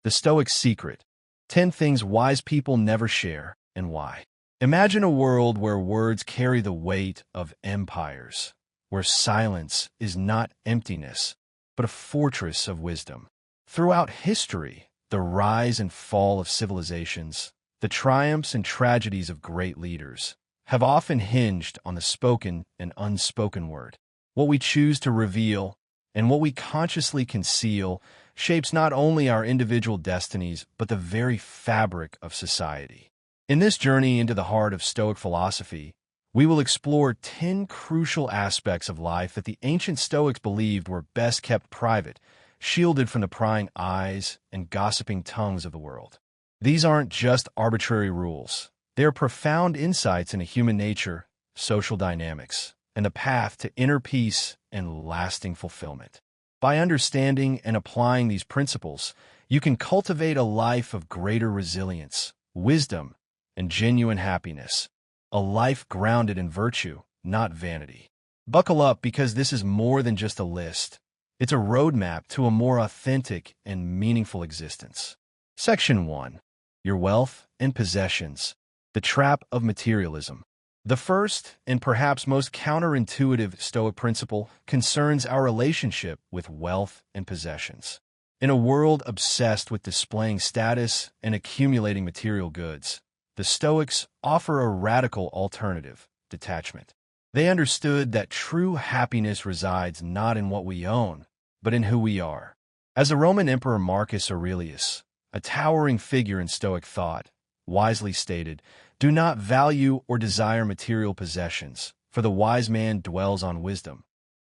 The Stoic Secret. 10 things wise people never share, and why. Imagine a world where words carry the weight of empires, where silence is not emptiness, but a fortress of wisdom. Throughout history, the rise and fall of civilizations, the triumphs and tragedies of great leaders, have often hinged on the spoken and unspoken word. What we choose to reveal and what we consciously conceal shapes not only our individual destinies, but the very fabric of society. In this journey into the heart of Stoic philosophy, we will explore 10 crucial aspects of life that the ancient Stoics believed were best kept private, shielded from the prying eyes and gossiping tongues of the world. These aren't just arbitrary rules. They are profound insights into human nature, social dynamics, and the path to inner peace and lasting fulfillment. By understanding and applying these principles, you can cultivate a life of greater resilience, wisdom, and genuine happiness, a life grounded in virtue, not vanity. Buckle up, because this is more than just a list. It's a roadmap to a more authentic and meaningful existence. Section 1. Your wealth and possessions. The trap of materialism. The first, and perhaps most counterintuitive Stoic principle, concerns our relationship with wealth and possessions. In a world obsessed with displaying status and accumulating material goods, the Stoics offer a radical alternative: detachment. They understood that true happiness resides not in what we own, but in who we are. As the Roman Emperor Marcus Aurelius, a towering figure in Stoic thought, wisely stated, "Do not value or desire material possessions, for the wise man dwells on wisdom,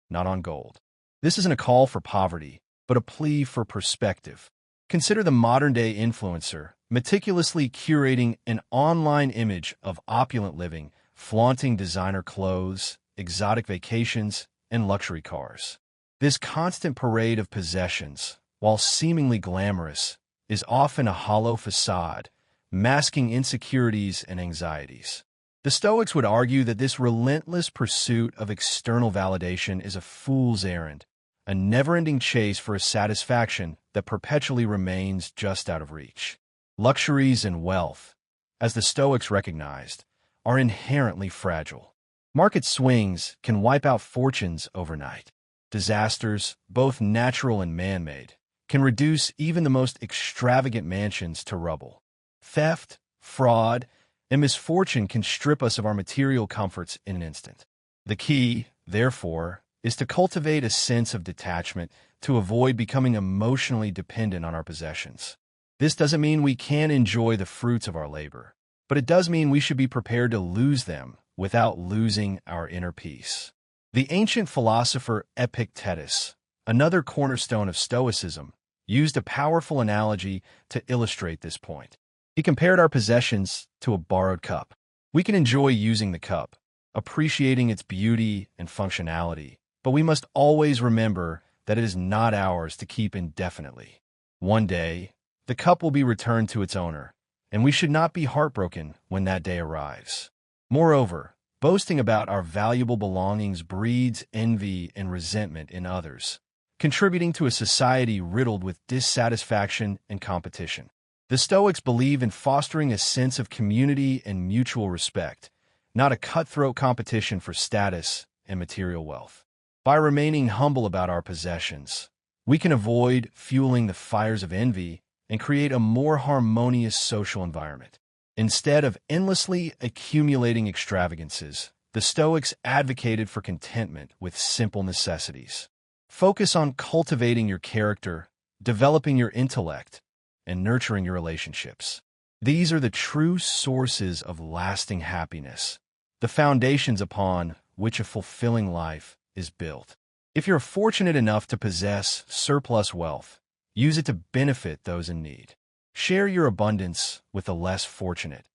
not on gold." This isn't a call for poverty, but a plea for perspective. Consider the modern-day influencer, meticulously curating an online image of opulent living, flaunting designer clothes, exotic vacations, and luxury cars. This constant parade of possessions, while seemingly glamorous, is often a hollow facade, masking insecurities and anxieties. The Stoics would argue that this relentless pursuit of external validation is a fool's errand, a never-ending chase for a satisfaction that perpetually remains just out of reach. Luxuries and wealth, as the Stoics recognized, are inherently fragile. Market swings can wipe out fortunes overnight. Disasters, both natural and man-made, can reduce even the most extravagant mansions to rubble. Theft, fraud, and misfortune can strip us of our material comforts in an instant. The key, therefore, is to cultivate a sense of detachment to avoid becoming emotionally dependent on our possessions. This doesn't mean we can't enjoy the fruits of our labor, but it does mean we should be prepared to lose them without losing our inner peace. The ancient philosopher Epictetus, another cornerstone of Stoicism, used a powerful analogy to illustrate this point. He compared our possessions to a borrowed cup. We can enjoy using the cup, appreciating its beauty and functionality, but we must always remember that it is not ours to keep indefinitely. One day, the cup will be returned to its owner, and we should not be heartbroken when that day arrives. Moreover, boasting about our valuable belongings breeds envy and resentment in others, contributing to a society riddled with dissatisfaction and competition. The Stoics believe in fostering a sense of community and mutual respect, not a cutthroat competition for status and material wealth. By remaining humble about our possessions, we can avoid fueling the fires of envy and create a more harmonious social environment. Instead of endlessly accumulating extravagances, the Stoics advocated for contentment with simple necessities. Focus on cultivating your character, developing your intellect, and nurturing your relationships. These are the true sources of lasting happiness, the foundations upon which a fulfilling life is built. If you're fortunate enough to possess surplus wealth, use it to benefit those in need. Share your abundance with the less fortunate,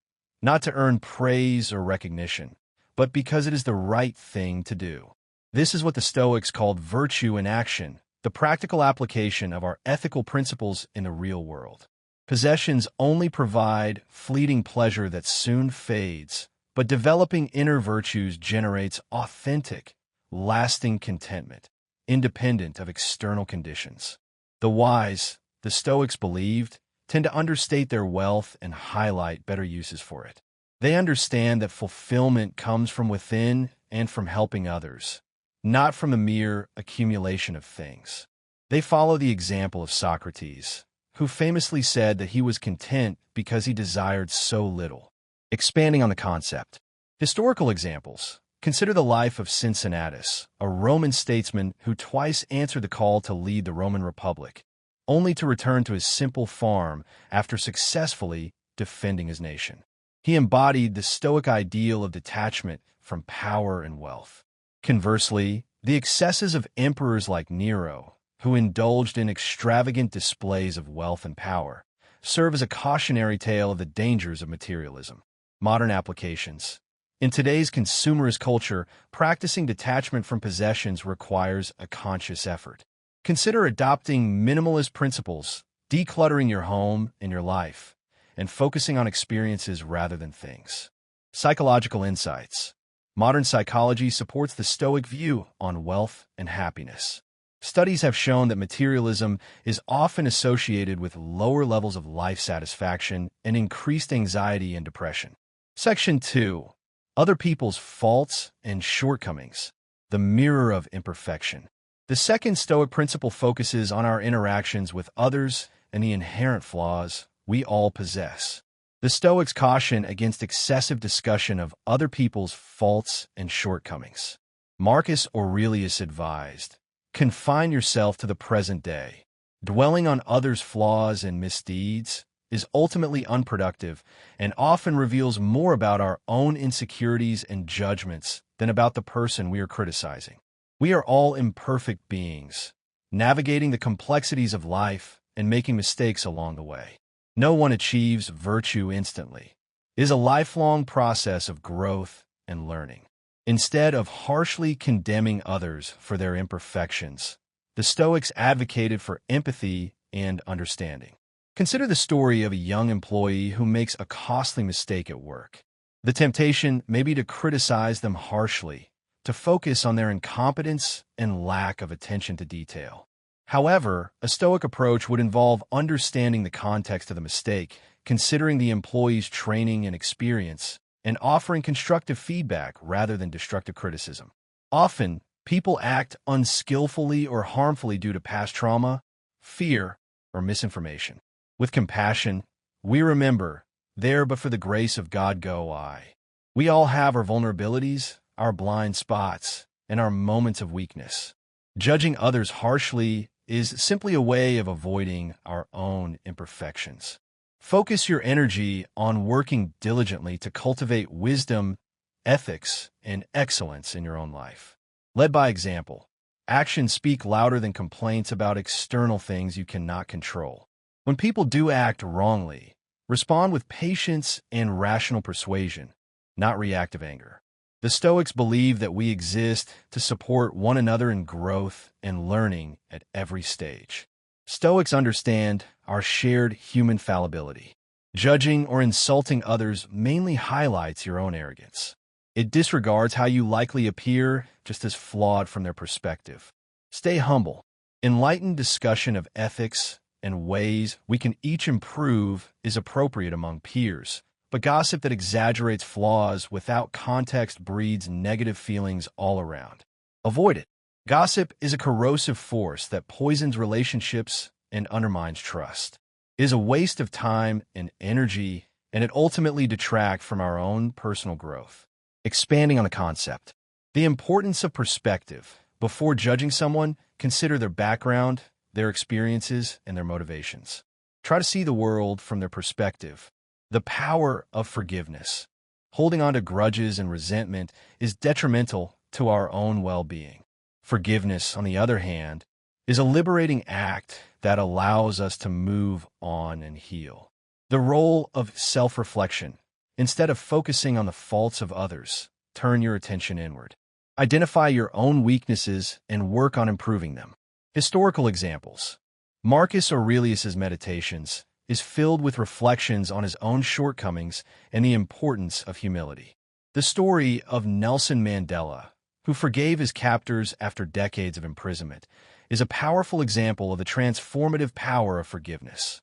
not to earn praise or recognition, but because it is the right thing to do. This is what the Stoics called virtue in action, the practical application of our ethical principles in the real world. Possessions only provide fleeting pleasure that soon fades, but developing inner virtues generates authentic, lasting contentment, independent of external conditions. The Stoics believed, tend to understate their wealth and highlight better uses for it. They understand that fulfillment comes from within and from helping others, not from a mere accumulation of things. They follow the example of Socrates, who famously said that he was content because he desired so little. Expanding on the concept. Historical examples. Consider the life of Cincinnatus, a Roman statesman who twice answered the call to lead the Roman Republic, only to return to his simple farm after successfully defending his nation. He embodied the Stoic ideal of detachment from power and wealth. Conversely, the excesses of emperors like Nero, who indulged in extravagant displays of wealth and power, serve as a cautionary tale of the dangers of materialism. Modern applications. In today's consumerist culture, practicing detachment from possessions requires a conscious effort. Consider adopting minimalist principles, decluttering your home and your life, and focusing on experiences rather than things. Psychological insights. Modern psychology supports the Stoic view on wealth and happiness. Studies have shown that materialism is often associated with lower levels of life satisfaction and increased anxiety and depression. Section 2. Other people's faults and shortcomings. The mirror of imperfection. The second Stoic principle focuses on our interactions with others and the inherent flaws we all possess. The Stoics caution against excessive discussion of other people's faults and shortcomings. Marcus Aurelius advised, confine yourself to the present day. Dwelling on others' flaws and misdeeds is ultimately unproductive and often reveals more about our own insecurities and judgments than about the person we are criticizing. We are all imperfect beings, navigating the complexities of life and making mistakes along the way. No one achieves virtue instantly. It is a lifelong process of growth and learning. Instead of harshly condemning others for their imperfections, the Stoics advocated for empathy and understanding. Consider the story of a young employee who makes a costly mistake at work. The temptation may be to criticize them harshly, to focus on their incompetence and lack of attention to detail. However, a Stoic approach would involve understanding the context of the mistake, considering the employee's training and experience, and offering constructive feedback rather than destructive criticism. Often, people act unskillfully or harmfully due to past trauma, fear, or misinformation. With compassion, we remember, there but for the grace of God go I. We all have our vulnerabilities, our blind spots, and our moments of weakness. Judging others harshly is simply a way of avoiding our own imperfections. Focus your energy on working diligently to cultivate wisdom, ethics, and excellence in your own life. Led by example, actions speak louder than complaints about external things you cannot control. When people do act wrongly, respond with patience and rational persuasion, not reactive anger. The Stoics believe that we exist to support one another in growth and learning at every stage. Stoics understand our shared human fallibility. Judging or insulting others mainly highlights your own arrogance. It disregards how you likely appear just as flawed from their perspective. Stay humble. Enlightened discussion of ethics and ways we can each improve is appropriate among peers. But gossip that exaggerates flaws without context breeds negative feelings all around. Avoid it. Gossip is a corrosive force that poisons relationships and undermines trust. It is a waste of time and energy, and it ultimately detracts from our own personal growth. Expanding on the concept. The importance of perspective. Before judging someone, consider their background, their experiences, and their motivations. Try to see the world from their perspective. The power of forgiveness. Holding on to grudges and resentment is detrimental to our own well-being. Forgiveness, on the other hand, is a liberating act that allows us to move on and heal. The role of self-reflection. Instead of focusing on the faults of others, turn your attention inward. Identify your own weaknesses and work on improving them. Historical examples. Marcus Aurelius's Meditations is filled with reflections on his own shortcomings and the importance of humility. The story of Nelson Mandela, who forgave his captors after decades of imprisonment, is a powerful example of the transformative power of forgiveness.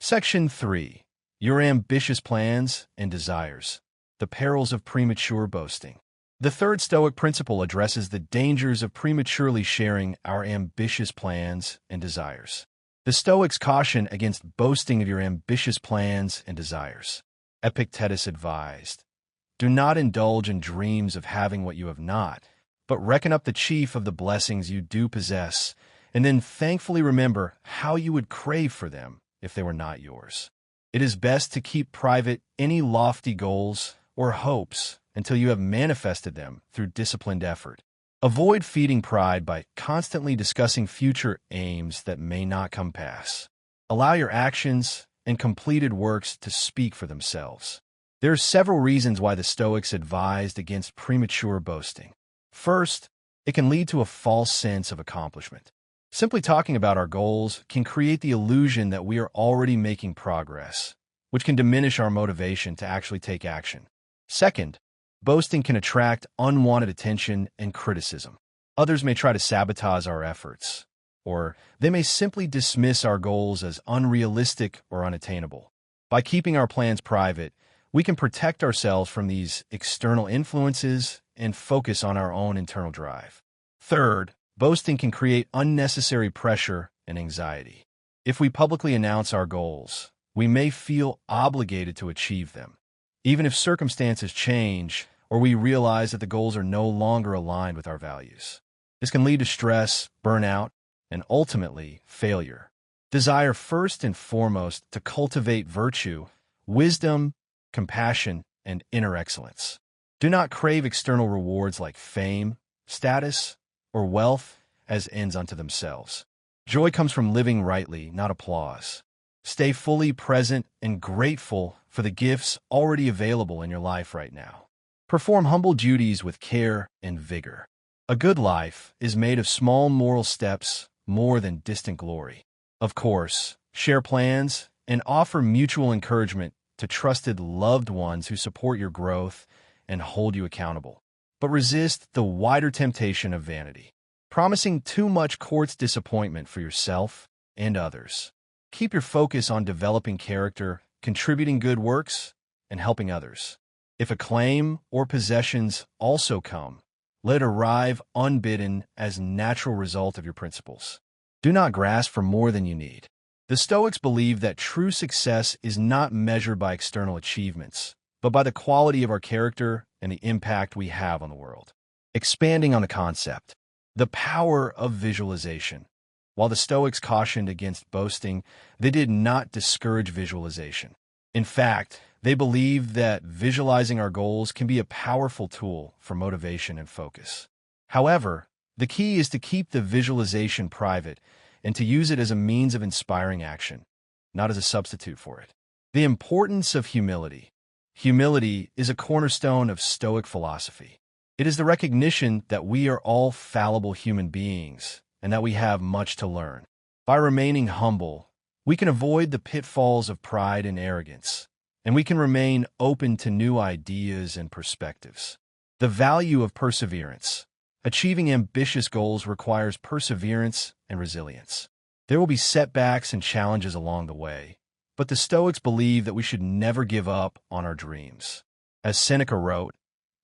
Section 3. Your ambitious plans and desires. The perils of premature boasting. The third Stoic principle addresses the dangers of prematurely sharing our ambitious plans and desires. The Stoics caution against boasting of your ambitious plans and desires. Epictetus advised, "Do not indulge in dreams of having what you have not, but reckon up the chief of the blessings you do possess, and then thankfully remember how you would crave for them if they were not yours." It is best to keep private any lofty goals or hopes until you have manifested them through disciplined effort. Avoid feeding pride by constantly discussing future aims that may not come pass. Allow your actions and completed works to speak for themselves. There are several reasons why the Stoics advised against premature boasting. First, it can lead to a false sense of accomplishment. Simply talking about our goals can create the illusion that we are already making progress, which can diminish our motivation to actually take action. Second, boasting can attract unwanted attention and criticism. Others may try to sabotage our efforts, or they may simply dismiss our goals as unrealistic or unattainable. By keeping our plans private, we can protect ourselves from these external influences and focus on our own internal drive. Third, boasting can create unnecessary pressure and anxiety. If we publicly announce our goals, we may feel obligated to achieve them, even if circumstances change or we realize that the goals are no longer aligned with our values. This can lead to stress, burnout, and ultimately failure. Desire first and foremost to cultivate virtue, wisdom, compassion, and inner excellence. Do not crave external rewards like fame, status, or wealth as ends unto themselves. Joy comes from living rightly, not applause. Stay fully present and grateful for the gifts already available in your life right now. Perform humble duties with care and vigor. A good life is made of small moral steps more than distant glory. Of course, share plans and offer mutual encouragement to trusted loved ones who support your growth and hold you accountable. But resist the wider temptation of vanity. Promising too much courts disappointment for yourself and others. Keep your focus on developing character, contributing good works, and helping others. If acclaim or possessions also come, let it arrive unbidden as a natural result of your principles. Do not grasp for more than you need. The Stoics believe that true success is not measured by external achievements, but by the quality of our character and the impact we have on the world. Expanding on the concept, the power of visualization. While the Stoics cautioned against boasting, they did not discourage visualization. In fact, they believe that visualizing our goals can be a powerful tool for motivation and focus. However, the key is to keep the visualization private and to use it as a means of inspiring action, not as a substitute for it. The importance of humility. Humility is a cornerstone of Stoic philosophy. It is the recognition that we are all fallible human beings and that we have much to learn. By remaining humble, we can avoid the pitfalls of pride and arrogance, and we can remain open to new ideas and perspectives. The value of perseverance. Achieving ambitious goals requires perseverance and resilience. There will be setbacks and challenges along the way, but the Stoics believe that we should never give up on our dreams. As Seneca wrote,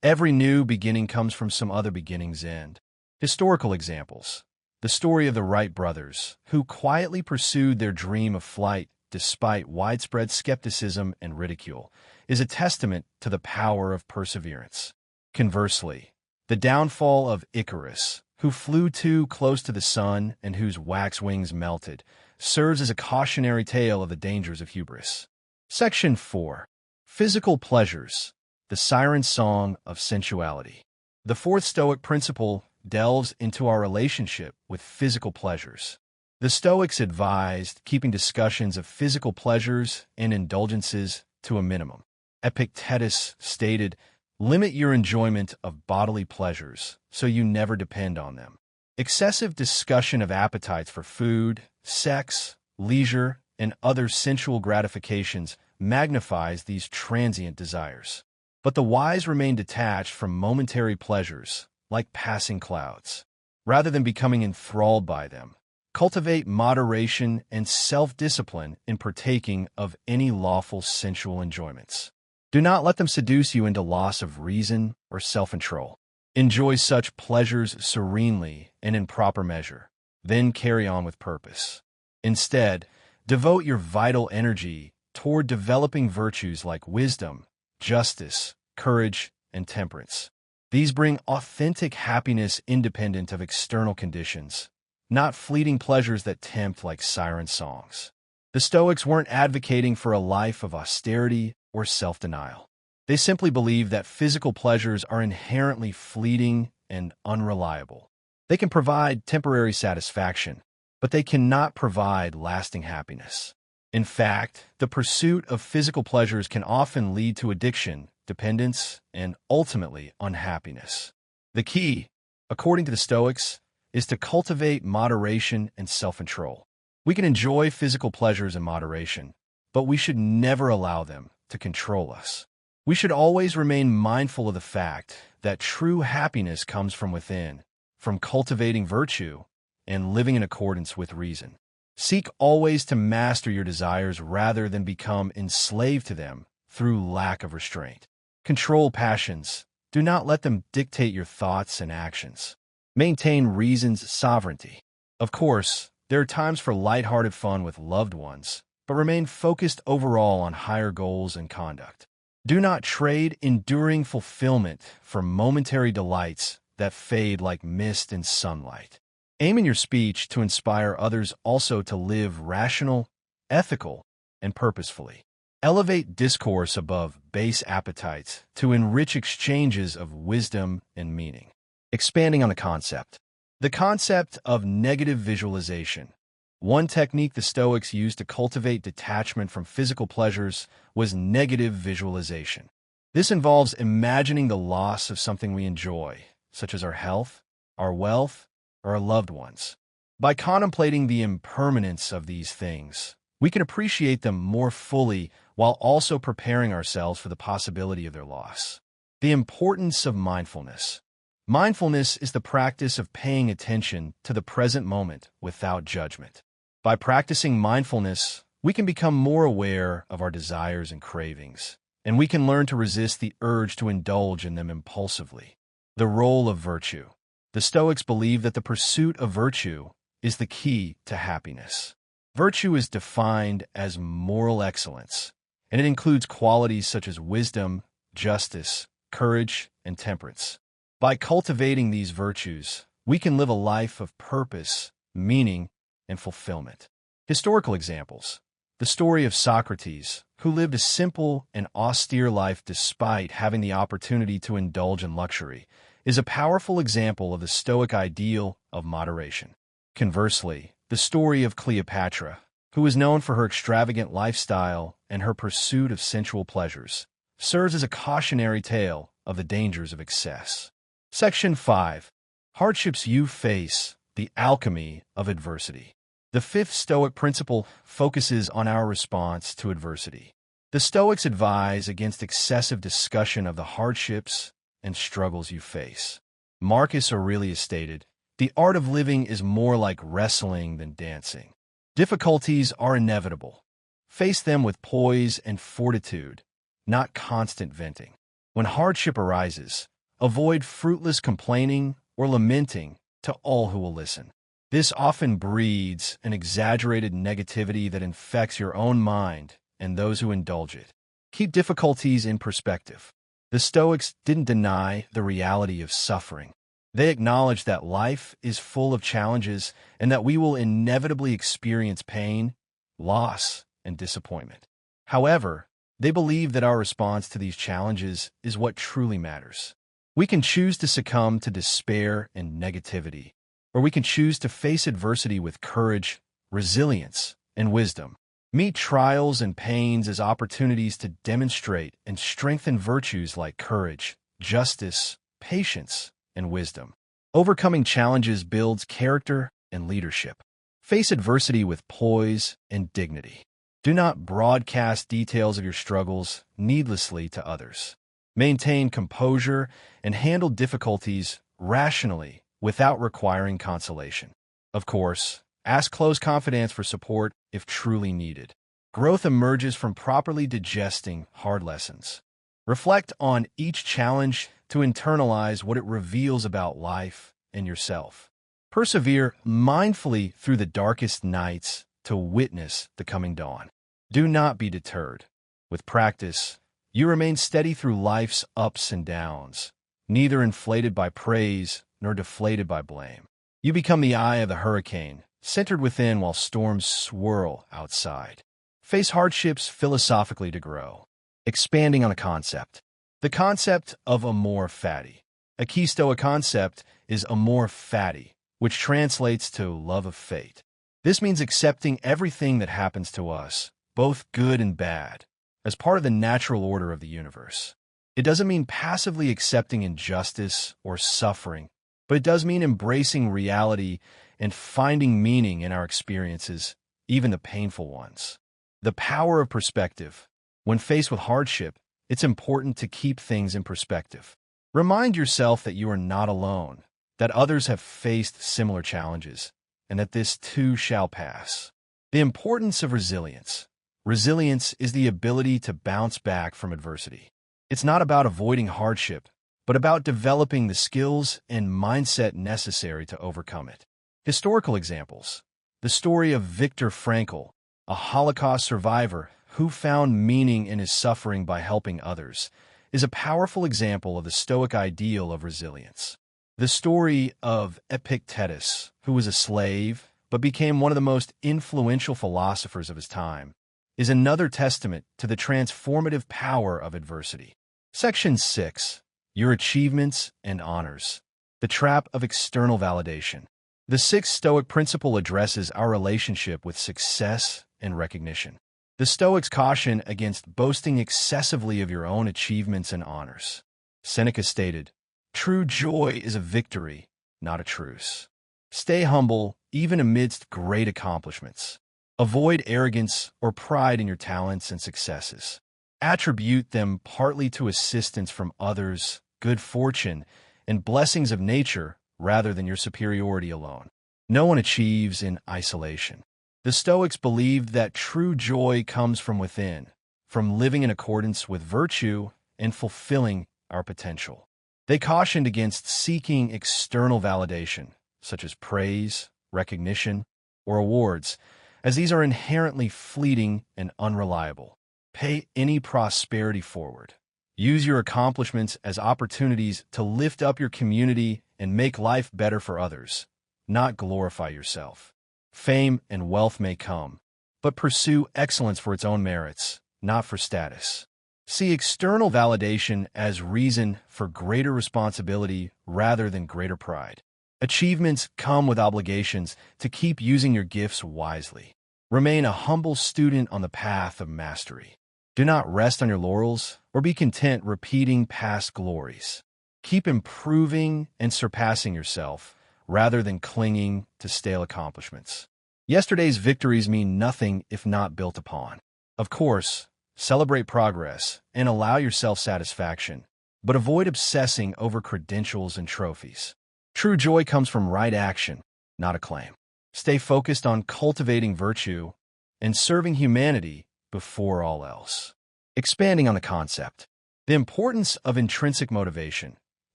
"Every new beginning comes from some other beginning's end." Historical examples. The story of the Wright brothers, who quietly pursued their dream of flight despite widespread skepticism and ridicule, is a testament to the power of perseverance. Conversely, the downfall of Icarus, who flew too close to the sun and whose wax wings melted, serves as a cautionary tale of the dangers of hubris. Section 4. Physical pleasures. The siren song of sensuality. The fourth Stoic principle delves into our relationship with physical pleasures. The Stoics advised keeping discussions of physical pleasures and indulgences to a minimum. Epictetus stated, "Limit your enjoyment of bodily pleasures so you never depend on them." Excessive discussion of appetites for food, sex, leisure, and other sensual gratifications magnifies these transient desires. But the wise remain detached from momentary pleasures, like passing clouds. Rather than becoming enthralled by them, Cultivate moderation and self-discipline in partaking of any lawful sensual enjoyments. Do not let them seduce you into loss of reason or self-control. Enjoy such pleasures serenely and in proper measure, then carry on with purpose. Instead, devote your vital energy toward developing virtues like wisdom, justice, courage, and temperance. These bring authentic happiness independent of external conditions, not fleeting pleasures that tempt like siren songs. The Stoics weren't advocating for a life of austerity or self-denial. They simply believed that physical pleasures are inherently fleeting and unreliable. They can provide temporary satisfaction, but they cannot provide lasting happiness. In fact, the pursuit of physical pleasures can often lead to addiction, dependence, and ultimately unhappiness. The key, according to the Stoics, is to cultivate moderation and self-control. We can enjoy physical pleasures in moderation, but we should never allow them to control us. We should always remain mindful of the fact that true happiness comes from within, from cultivating virtue and living in accordance with reason. Seek always to master your desires rather than become enslaved to them through lack of restraint. Control passions. Do not let them dictate your thoughts and actions. Maintain reason's sovereignty. Of course, there are times for lighthearted fun with loved ones, but remain focused overall on higher goals and conduct. Do not trade enduring fulfillment for momentary delights that fade like mist in sunlight. Aim in your speech to inspire others also to live rational, ethical, and purposefully. Elevate discourse above base appetites to enrich exchanges of wisdom and meaning. Expanding on the concept of negative visualization. One technique the Stoics used to cultivate detachment from physical pleasures was negative visualization. This involves imagining the loss of something we enjoy, such as our health, our wealth, or our loved ones. By contemplating the impermanence of these things, we can appreciate them more fully while also preparing ourselves for the possibility of their loss. The importance of mindfulness. Mindfulness is the practice of paying attention to the present moment without judgment. By practicing mindfulness, we can become more aware of our desires and cravings, and we can learn to resist the urge to indulge in them impulsively. The role of virtue. The Stoics believe that the pursuit of virtue is the key to happiness. Virtue is defined as moral excellence, and it includes qualities such as wisdom, justice, courage, and temperance. By cultivating these virtues, we can live a life of purpose, meaning, and fulfillment. Historical examples. The story of Socrates, who lived a simple and austere life despite having the opportunity to indulge in luxury, is a powerful example of the Stoic ideal of moderation. Conversely, the story of Cleopatra, who is known for her extravagant lifestyle and her pursuit of sensual pleasures, serves as a cautionary tale of the dangers of excess. Section 5. Hardships you face, the alchemy of adversity. The fifth Stoic principle focuses on our response to adversity. The Stoics advise against excessive discussion of the hardships and struggles you face. Marcus Aurelius stated, "The art of living is more like wrestling than dancing. Difficulties are inevitable. Face them with poise and fortitude, not constant venting. When hardship arises, avoid fruitless complaining or lamenting to all who will listen. This often breeds an exaggerated negativity that infects your own mind and those who indulge it. Keep difficulties in perspective." The Stoics didn't deny the reality of suffering. They acknowledged that life is full of challenges and that we will inevitably experience pain, loss, and disappointment. However, they believe that our response to these challenges is what truly matters. We can choose to succumb to despair and negativity, or we can choose to face adversity with courage, resilience, and wisdom. Meet trials and pains as opportunities to demonstrate and strengthen virtues like courage, justice, patience, and wisdom. Overcoming challenges builds character and leadership. Face adversity with poise and dignity. Do not broadcast details of your struggles needlessly to others. Maintain composure and handle difficulties rationally without requiring consolation. Of course, Ask close confidants for support if truly needed. Growth emerges from properly digesting hard lessons. Reflect on each challenge to internalize what it reveals about life and yourself. Persevere mindfully through the darkest nights to witness the coming dawn. Do not be deterred. With practice, you remain steady through life's ups and downs, neither inflated by praise nor deflated by blame. You become the eye of the hurricane, centered within while storms swirl outside. Face hardships philosophically to grow. Expanding on a concept. The concept of amor fati. A key Stoic concept is amor fati, which translates to love of fate. This means accepting everything that happens to us, both good and bad, as part of the natural order of the universe. It doesn't mean passively accepting injustice or suffering, but it does mean embracing reality and finding meaning in our experiences, even the painful ones. The power of perspective. When faced with hardship, it's important to keep things in perspective. Remind yourself that you are not alone, that others have faced similar challenges, and that this too shall pass. The importance of resilience. Resilience is the ability to bounce back from adversity. It's not about avoiding hardship, but about developing the skills and mindset necessary to overcome it. Historical examples. The story of Viktor Frankl, a Holocaust survivor who found meaning in his suffering by helping others, is a powerful example of the Stoic ideal of resilience. The story of Epictetus, who was a slave but became one of the most influential philosophers of his time, is another testament to the transformative power of adversity. Section 6. Your achievements and honors. The trap of external validation. The sixth Stoic principle addresses our relationship with success and recognition. The Stoics caution against boasting excessively of your own achievements and honors. Seneca stated, "True joy is a victory, not a truce." Stay humble, even amidst great accomplishments. Avoid arrogance or pride in your talents and successes. Attribute them partly to assistance from others, good fortune, and blessings of nature rather than your superiority alone. No one achieves in isolation. The Stoics believed that true joy comes from within, from living in accordance with virtue and fulfilling our potential. They cautioned against seeking external validation, such as praise, recognition, or awards, as these are inherently fleeting and unreliable. Pay any prosperity forward. Use your accomplishments as opportunities to lift up your community and make life better for others, not glorify yourself. Fame and wealth may come, but pursue excellence for its own merits, not for status. See external validation as reason for greater responsibility rather than greater pride. Achievements come with obligations to keep using your gifts wisely. Remain a humble student on the path of mastery. Do not rest on your laurels or be content repeating past glories. Keep improving and surpassing yourself rather than clinging to stale accomplishments. Yesterday's victories mean nothing if not built upon. Of course, celebrate progress and allow yourself satisfaction, but avoid obsessing over credentials and trophies. True joy comes from right action, not acclaim. Stay focused on cultivating virtue and serving humanity before all else. Expanding on the concept. The importance of intrinsic motivation.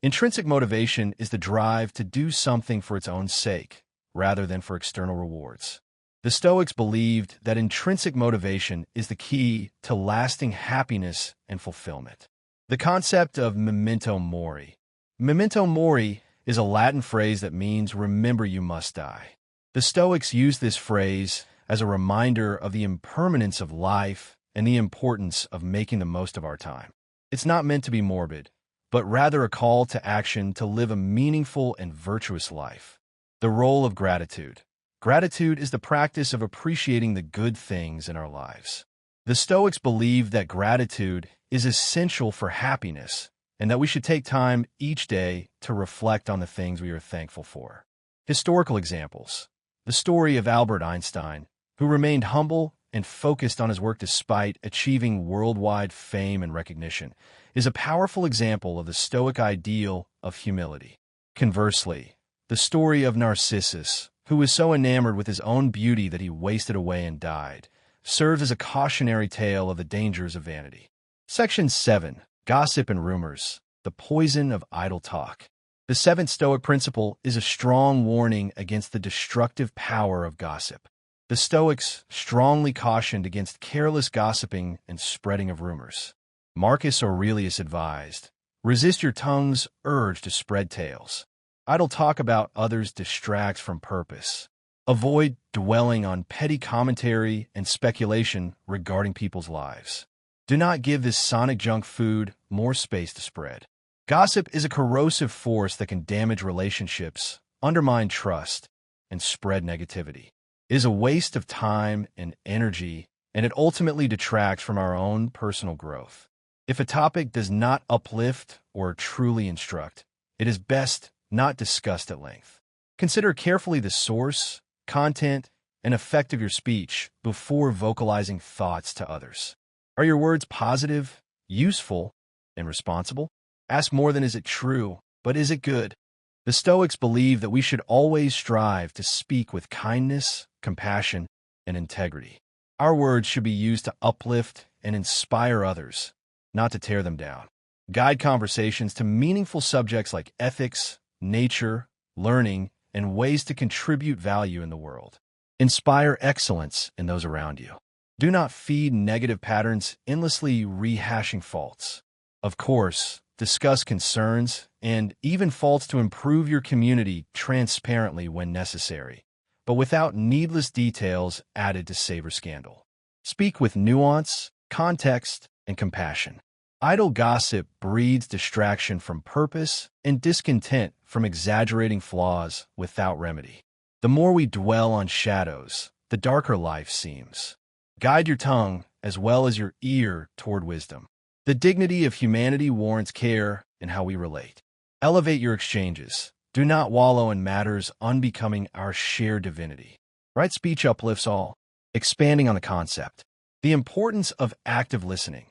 Intrinsic motivation is the drive to do something for its own sake, rather than for external rewards. The Stoics believed that intrinsic motivation is the key to lasting happiness and fulfillment. The concept of memento mori. Memento mori is a Latin phrase that means remember you must die. The Stoics used this phrase as a reminder of the impermanence of life and the importance of making the most of our time. It's not meant to be morbid, but rather a call to action to live a meaningful and virtuous life. The role of gratitude. Gratitude is the practice of appreciating the good things in our lives. The Stoics believe that gratitude is essential for happiness and that we should take time each day to reflect on the things we are thankful for. Historical examples. The story of Albert Einstein, who remained humble and focused on his work despite achieving worldwide fame and recognition, is a powerful example of the Stoic ideal of humility. Conversely, the story of Narcissus, who was so enamored with his own beauty that he wasted away and died, serves as a cautionary tale of the dangers of vanity. Section 7. Gossip and Rumors, the Poison of Idle Talk. The seventh Stoic principle is a strong warning against the destructive power of gossip. The Stoics strongly cautioned against careless gossiping and spreading of rumors. Marcus Aurelius advised, "Resist your tongue's urge to spread tales. Idle talk about others distracts from purpose. Avoid dwelling on petty commentary and speculation regarding people's lives. Do not give this sonic junk food more space to spread." Gossip is a corrosive force that can damage relationships, undermine trust, and spread negativity. It is a waste of time and energy, and it ultimately detracts from our own personal growth. If a topic does not uplift or truly instruct, it is best not discussed at length. Consider carefully the source, content, and effect of your speech before vocalizing thoughts to others. Are your words positive, useful, and responsible? Ask more than is it true, but is it good? The Stoics believe that we should always strive to speak with kindness, compassion, and integrity. Our words should be used to uplift and inspire others, not to tear them down. Guide conversations to meaningful subjects like ethics, nature, learning, and ways to contribute value in the world. Inspire excellence in those around you. Do not feed negative patterns, endlessly rehashing faults. Of course, discuss concerns and even faults to improve your community transparently when necessary, but without needless details added to savor scandal. Speak with nuance, context, and compassion. Idle gossip breeds distraction from purpose and discontent from exaggerating flaws without remedy. The more we dwell on shadows, the darker life seems. Guide your tongue as well as your ear toward wisdom. The dignity of humanity warrants care in how we relate. Elevate your exchanges. Do not wallow in matters unbecoming our shared divinity. Right speech uplifts all. Expanding on the concept. The importance of active listening.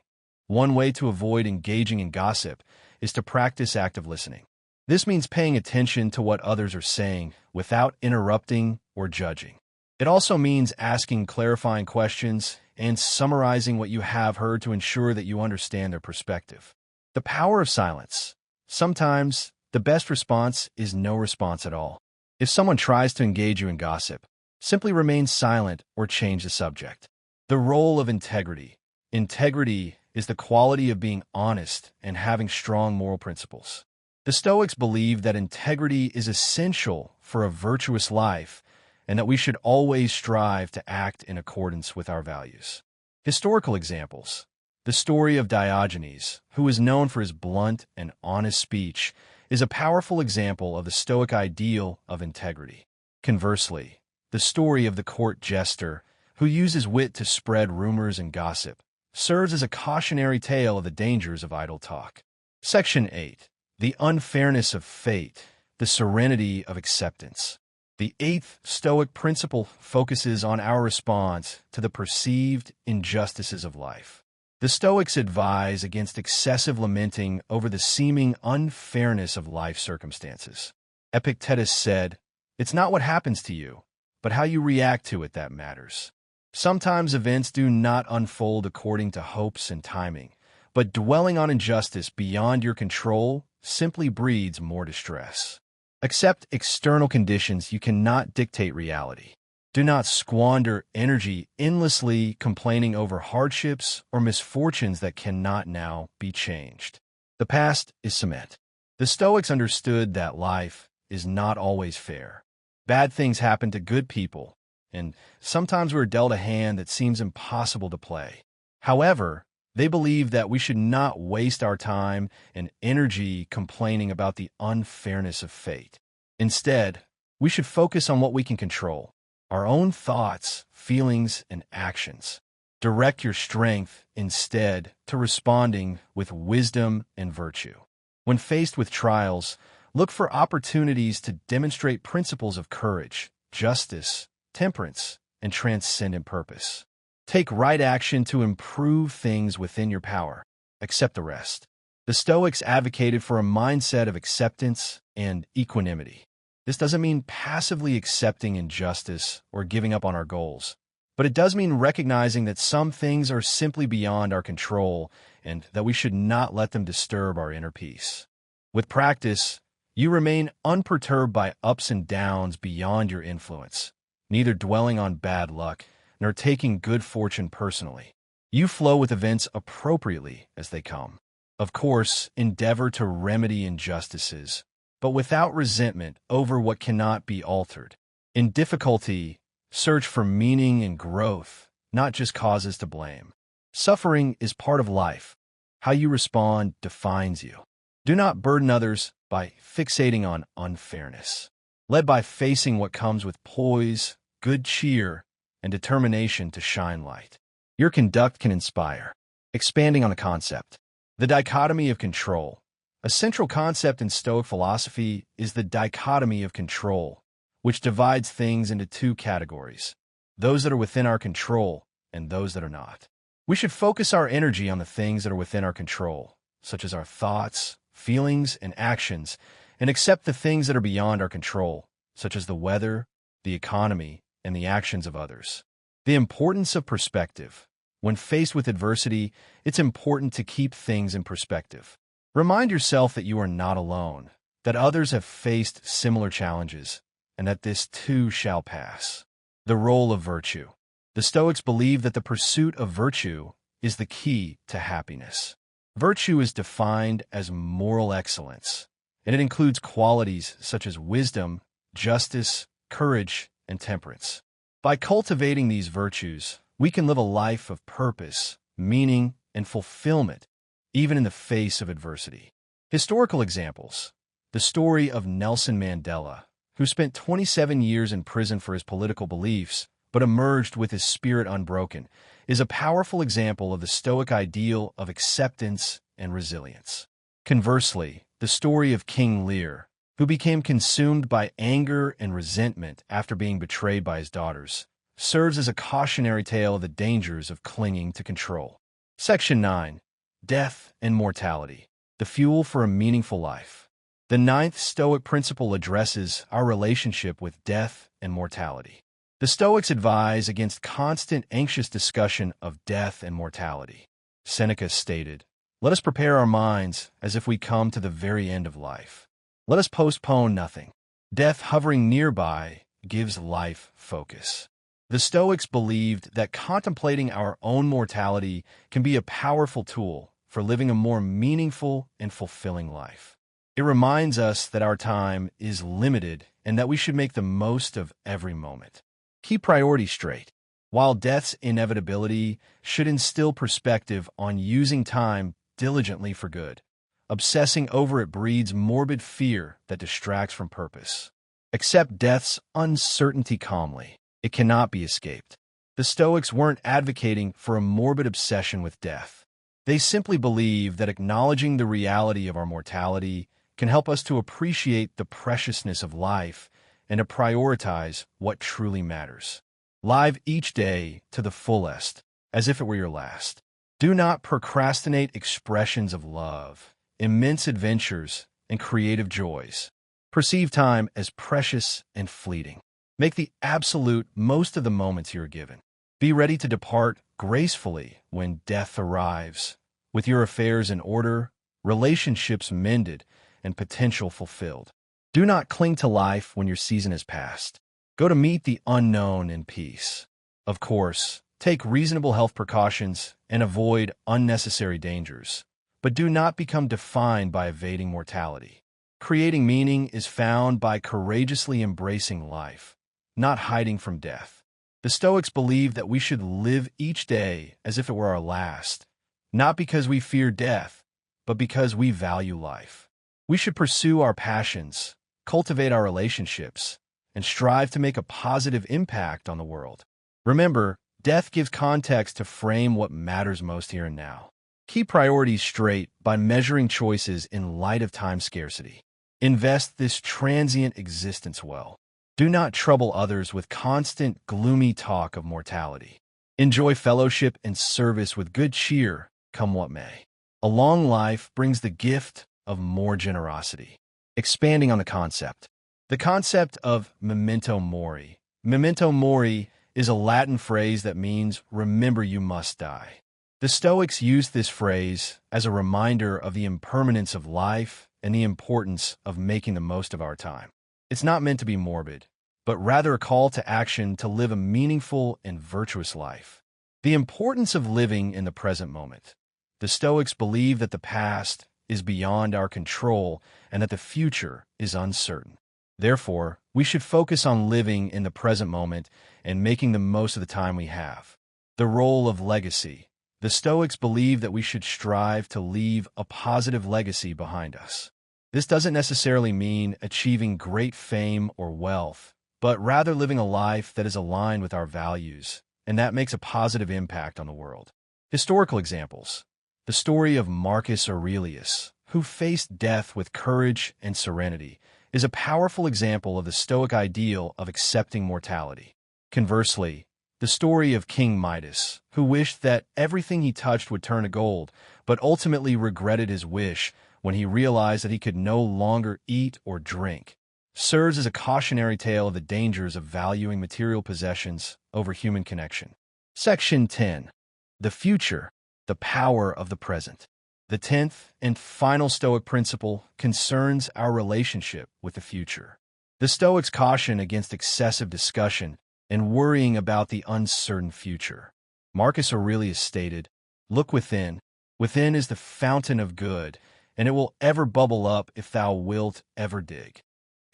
One way to avoid engaging in gossip is to practice active listening. This means paying attention to what others are saying without interrupting or judging. It also means asking clarifying questions and summarizing what you have heard to ensure that you understand their perspective. The power of silence. Sometimes, the best response is no response at all. If someone tries to engage you in gossip, simply remain silent or change the subject. The role of integrity. Integrity is the quality of being honest and having strong moral principles. The Stoics believe that integrity is essential for a virtuous life and that we should always strive to act in accordance with our values. Historical examples. The story of Diogenes, who is known for his blunt and honest speech, is a powerful example of the Stoic ideal of integrity. Conversely, the story of the court jester, who uses wit to spread rumors and gossip, serves as a cautionary tale of the dangers of idle talk. Section 8. The unfairness of fate, the serenity of acceptance. The eighth Stoic principle focuses on our response to the perceived injustices of life. The Stoics advise against excessive lamenting over the seeming unfairness of life circumstances. Epictetus said, "It's not what happens to you, but how you react to it that matters." Sometimes events do not unfold according to hopes and timing, but dwelling on injustice beyond your control simply breeds more distress. Accept external conditions. You cannot dictate reality. Do not squander energy endlessly complaining over hardships or misfortunes that cannot now be changed. The past is cement. The Stoics understood that life is not always fair. Bad things happen to good people, and sometimes we're dealt a hand that seems impossible to play. However, they believe that we should not waste our time and energy complaining about the unfairness of fate. Instead, we should focus on what we can control, our own thoughts, feelings, and actions. Direct your strength instead to responding with wisdom and virtue. When faced with trials, look for opportunities to demonstrate principles of courage, justice, temperance, and transcendent purpose. Take right action to improve things within your power. Accept the rest. The Stoics advocated for a mindset of acceptance and equanimity. This doesn't mean passively accepting injustice or giving up on our goals, but it does mean recognizing that some things are simply beyond our control and that we should not let them disturb our inner peace. With practice, you remain unperturbed by ups and downs beyond your influence, neither dwelling on bad luck nor taking good fortune personally. You flow with events appropriately as they come. Of course, endeavor to remedy injustices, but without resentment over what cannot be altered. In difficulty, search for meaning and growth, not just causes to blame. Suffering is part of life. How you respond defines you. Do not burden others by fixating on unfairness. Led by facing what comes with poise, good cheer, and determination to shine light. Your conduct can inspire. Expanding on the concept. The dichotomy of control. A central concept in Stoic philosophy is the dichotomy of control, which divides things into two categories, those that are within our control and those that are not. We should focus our energy on the things that are within our control, such as our thoughts, feelings, and actions, and accept the things that are beyond our control, such as the weather, the economy, and the actions of others. The importance of perspective. When faced with adversity, it's important to keep things in perspective. Remind yourself that you are not alone, that others have faced similar challenges, and that this too shall pass. The role of virtue. The Stoics believe that the pursuit of virtue is the key to happiness. Virtue is defined as moral excellence, and it includes qualities such as wisdom, justice, courage, and temperance. By cultivating these virtues, we can live a life of purpose, meaning, and fulfillment, even in the face of adversity. Historical examples. The story of Nelson Mandela, who spent 27 years in prison for his political beliefs, but emerged with his spirit unbroken, is a powerful example of the Stoic ideal of acceptance and resilience. Conversely, the story of King Lear, who became consumed by anger and resentment after being betrayed by his daughters, serves as a cautionary tale of the dangers of clinging to control. Section 9. Death and Mortality. The Fuel for a Meaningful Life. The ninth Stoic principle addresses our relationship with death and mortality. The Stoics advise against constant anxious discussion of death and mortality. Seneca stated, "Let us prepare our minds as if we come to the very end of life. Let us postpone nothing. Death hovering nearby gives life focus." The Stoics believed that contemplating our own mortality can be a powerful tool for living a more meaningful and fulfilling life. It reminds us that our time is limited and that we should make the most of every moment. Keep priorities straight. While death's inevitability should instill perspective on using time diligently for good, obsessing over it breeds morbid fear that distracts from purpose. Accept death's uncertainty calmly. It cannot be escaped. The Stoics weren't advocating for a morbid obsession with death. They simply believe that acknowledging the reality of our mortality can help us to appreciate the preciousness of life and to prioritize what truly matters. Live each day to the fullest, as if it were your last. Do not procrastinate expressions of love, immense adventures, and creative joys. Perceive time as precious and fleeting. Make the absolute most of the moments you are given. Be ready to depart gracefully when death arrives, with your affairs in order, relationships mended, and potential fulfilled. Do not cling to life when your season has passed. Go to meet the unknown in peace. Of course, take reasonable health precautions and avoid unnecessary dangers, but do not become defined by evading mortality. Creating meaning is found by courageously embracing life, not hiding from death. The Stoics believe that we should live each day as if it were our last, not because we fear death, but because we value life. We should pursue our passions, cultivate our relationships, and strive to make a positive impact on the world. Remember, death gives context to frame what matters most here and now. Keep priorities straight by measuring choices in light of time scarcity. Invest this transient existence well. Do not trouble others with constant, gloomy talk of mortality. Enjoy fellowship and service with good cheer, come what may. A long life brings the gift of more generosity. Expanding on the concept. The concept of memento mori. Memento mori is a Latin phrase that means remember you must die. The Stoics used this phrase as a reminder of the impermanence of life and the importance of making the most of our time. It's not meant to be morbid, but rather a call to action to live a meaningful and virtuous life. The importance of living in the present moment. The Stoics believe that the past is beyond our control and that the future is uncertain. Therefore, we should focus on living in the present moment and making the most of the time we have. The role of legacy. The Stoics believe that we should strive to leave a positive legacy behind us. This doesn't necessarily mean achieving great fame or wealth, but rather living a life that is aligned with our values and that makes a positive impact on the world. Historical examples. The story of Marcus Aurelius, who faced death with courage and serenity, is a powerful example of the Stoic ideal of accepting mortality. Conversely, the story of King Midas, who wished that everything he touched would turn to gold, but ultimately regretted his wish when he realized that he could no longer eat or drink, serves as a cautionary tale of the dangers of valuing material possessions over human connection. Section 10. The future, the power of the present. The 10th and final Stoic principle concerns our relationship with the future. The Stoics caution against excessive discussion and worrying about the uncertain future. Marcus Aurelius stated, "Look within. Within is the fountain of good, and it will ever bubble up if thou wilt ever dig."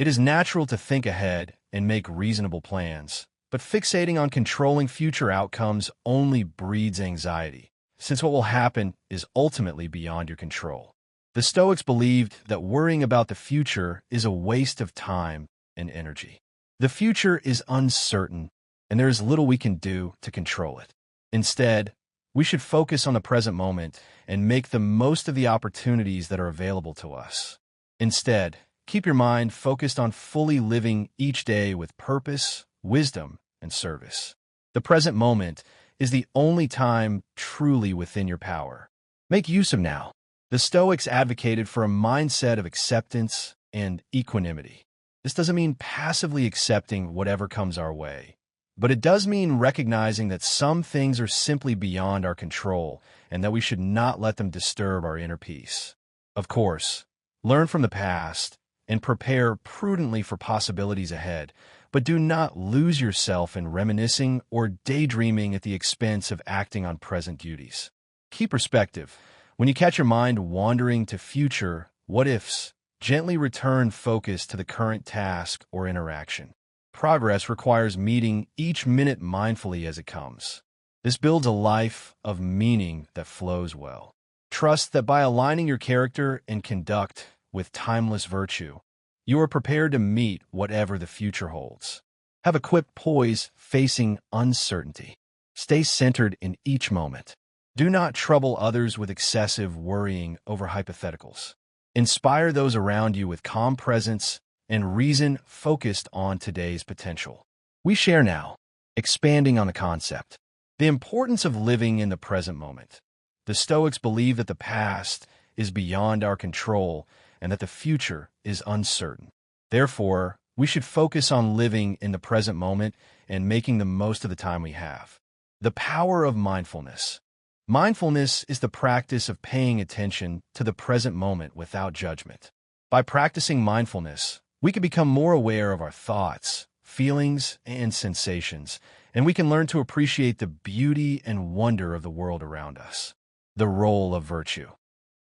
It is natural to think ahead and make reasonable plans, but fixating on controlling future outcomes only breeds anxiety, since what will happen is ultimately beyond your control. The Stoics believed that worrying about the future is a waste of time and energy. The future is uncertain, and there is little we can do to control it. Instead, we should focus on the present moment and make the most of the opportunities that are available to us. Instead, keep your mind focused on fully living each day with purpose, wisdom, and service. The present moment is the only time truly within your power. Make use of now. The Stoics advocated for a mindset of acceptance and equanimity. This doesn't mean passively accepting whatever comes our way, but it does mean recognizing that some things are simply beyond our control and that we should not let them disturb our inner peace. Of course, learn from the past and prepare prudently for possibilities ahead, but do not lose yourself in reminiscing or daydreaming at the expense of acting on present duties. Keep perspective. When you catch your mind wandering to future what-ifs, gently return focus to the current task or interaction. Progress requires meeting each minute mindfully as it comes. This builds a life of meaning that flows well. Trust that by aligning your character and conduct with timeless virtue, you are prepared to meet whatever the future holds. Have equipped poise facing uncertainty. Stay centered in each moment. Do not trouble others with excessive worrying over hypotheticals. Inspire those around you with calm presence and reason focused on today's potential. We share now, expanding on the concept. The importance of living in the present moment. The Stoics believe that the past is beyond our control and that the future is uncertain. Therefore, we should focus on living in the present moment and making the most of the time we have. The power of mindfulness. Mindfulness is the practice of paying attention to the present moment without judgment. By practicing mindfulness, we can become more aware of our thoughts, feelings, and sensations, and we can learn to appreciate the beauty and wonder of the world around us. The role of virtue.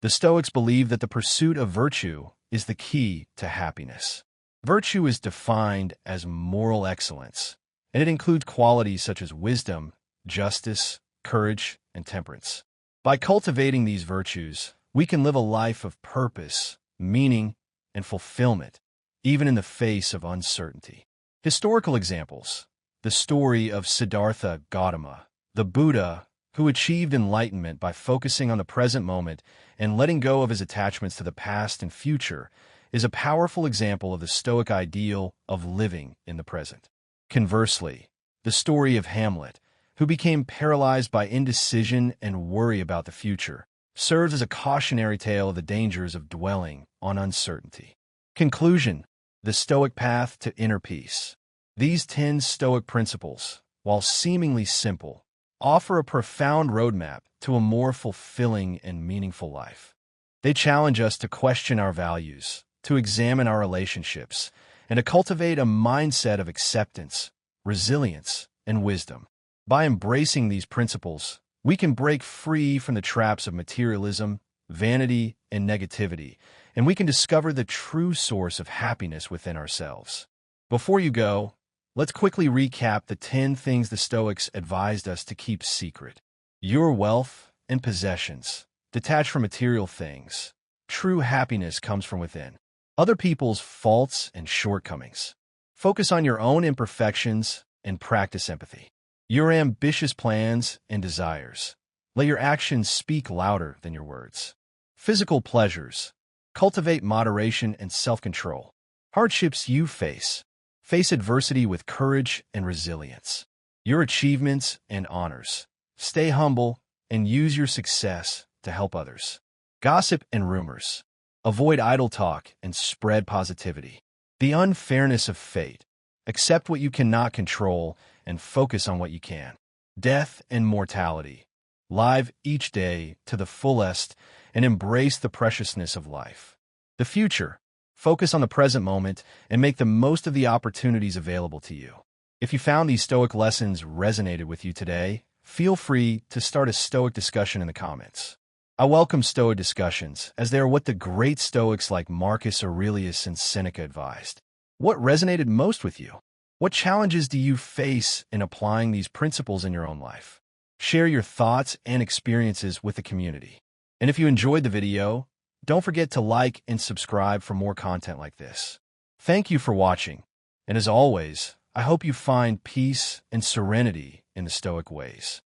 The Stoics believe that the pursuit of virtue is the key to happiness. Virtue is defined as moral excellence, and it includes qualities such as wisdom, justice, courage, and temperance. By cultivating these virtues, we can live a life of purpose, meaning, and fulfillment, even in the face of uncertainty. Historical examples. The story of Siddhartha Gautama, the Buddha, who achieved enlightenment by focusing on the present moment and letting go of his attachments to the past and future, is a powerful example of the Stoic ideal of living in the present. Conversely, the story of Hamlet, who became paralyzed by indecision and worry about the future, serves as a cautionary tale of the dangers of dwelling on uncertainty. Conclusion. The Stoic Path to Inner Peace. These 10 Stoic principles, while seemingly simple, offer a profound roadmap to a more fulfilling and meaningful life. They challenge us to question our values, to examine our relationships, and to cultivate a mindset of acceptance, resilience, and wisdom. By embracing these principles, we can break free from the traps of materialism, vanity, and negativity, and we can discover the true source of happiness within ourselves. Before you go, let's quickly recap the 10 things the Stoics advised us to keep secret. Your wealth and possessions. Detach from material things. True happiness comes from within. Other people's faults and shortcomings. Focus on your own imperfections and practice empathy. Your ambitious plans and desires. Let your actions speak louder than your words. Physical pleasures. Cultivate moderation and self-control. Hardships you face. Face adversity with courage and resilience. Your achievements and honors. Stay humble and use your success to help others. Gossip and rumors. Avoid idle talk and spread positivity. The unfairness of fate. Accept what you cannot control and focus on what you can. Death and mortality. Live each day to the fullest and embrace the preciousness of life. The future. Focus on the present moment and make the most of the opportunities available to you. If you found these Stoic lessons resonated with you today, feel free to start a Stoic discussion in the comments. I welcome Stoic discussions, as they are what the great Stoics like Marcus Aurelius and Seneca advised. What resonated most with you? What challenges do you face in applying these principles in your own life? Share your thoughts and experiences with the community. And if you enjoyed the video, don't forget to like and subscribe for more content like this. Thank you for watching, and as always, I hope you find peace and serenity in the Stoic ways.